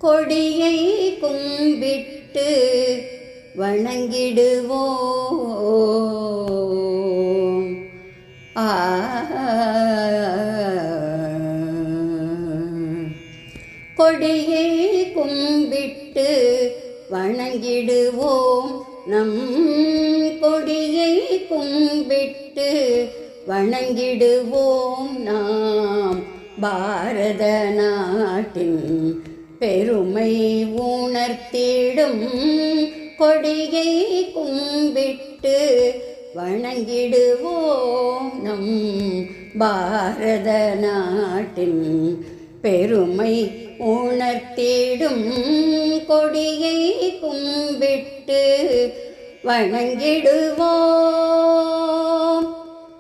கொடியை கும்பிட்டு வணங்கிடுவோம். கொடியை கும்பிட்டு வணங்கிடுவோம். நம் கொடியை கும்பிட்டு வணங்கிடுவோம். நாம் பாரத நாட்டின் பெருமை உணர்த்திடும் கொடியை கும்பிட்டு வணங்கிடுவோம். நம் பாரத நாட்டின் பெருமை உணர்த்திடும் கொடியை கும்பிட்டு வணங்கிடுவோம்.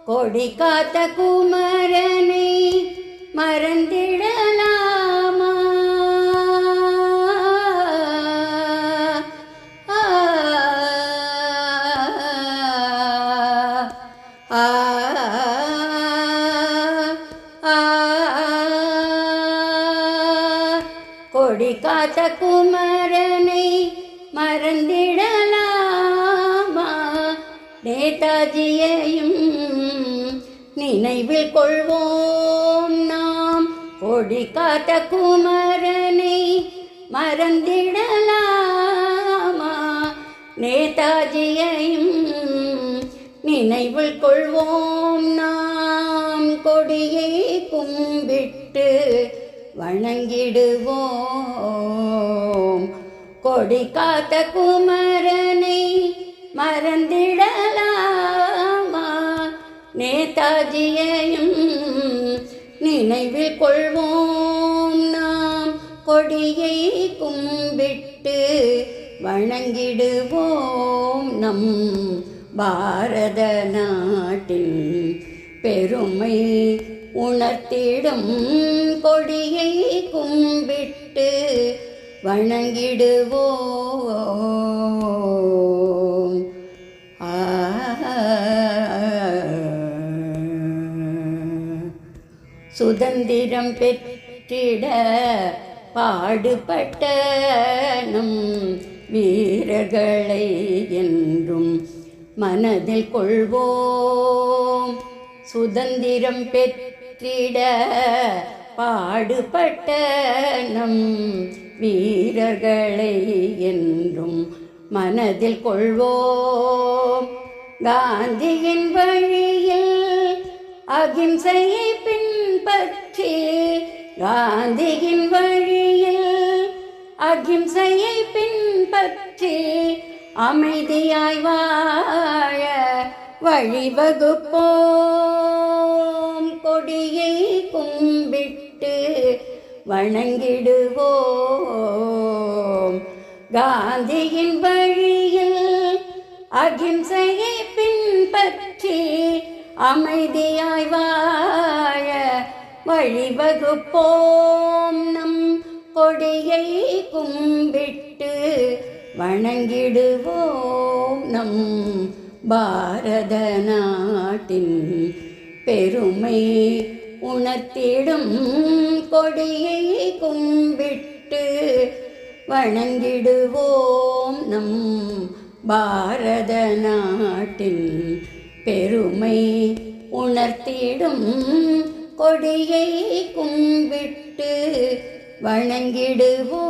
கொடி காத்த குமரனை மறந்திடலாமா? கொடி காத்த குமரனை மறந்திடலாமா? நேதாஜியையும் நினைவில் கொள்வோம் நாம். கொடி காத்த குமரனை மறந்திடலாமா? நேதாஜியையும் நினைவில் கொள்வோம் நாம். கொடியை கும்பிட்டு வணங்கிடுவோம். கொடி காத்த குமரனை மறந்திடலாமா? நேதாஜியையும் நினைவில் கொள்வோம் நாம். கொடியை கும்பிட்டு வணங்கிடுவோம். நம் பாரத நாட்டின் பெருமை உணர்த்திடும் கொடியை கும்பிட்டு வணங்கிடுவோம். சுதந்திரம் பெற்றிட பாடுபட்ட நம் வீரர்களை என்றும் மனதில் கொள்வோம். சுதந்திரம் பெற்றிட பாடுபட்ட நம் வீரர்களை என்றும் மனதில் கொள்வோம். காந்தியின் வழியில் அகிம்சையை பின்பற்றி, காந்தியின் வழியில் அகிம்சையை பின்பற்றி அமைதியாய் வாழ வழிவகுப்போம். கொடியை கும்பிட்டு வணங்கிடுவோம். காந்தியின் வழியில் அகிம்சையை பின்பற்றி அமைதியாய் வாழ வழிவகுப்போம். நம் கொடியை கும்பிட்டு வணங்கிடுவோம். நம் பாரத நாட்டின் பெருமை உணர்த்திடும் கொடியை கும்பிட்டு வணங்கிடுவோம். நம் பாரத நாட்டின் பெருமை உணர்த்திடும் கொடியை கும்பிட்டு வணங்கிடுவோம்.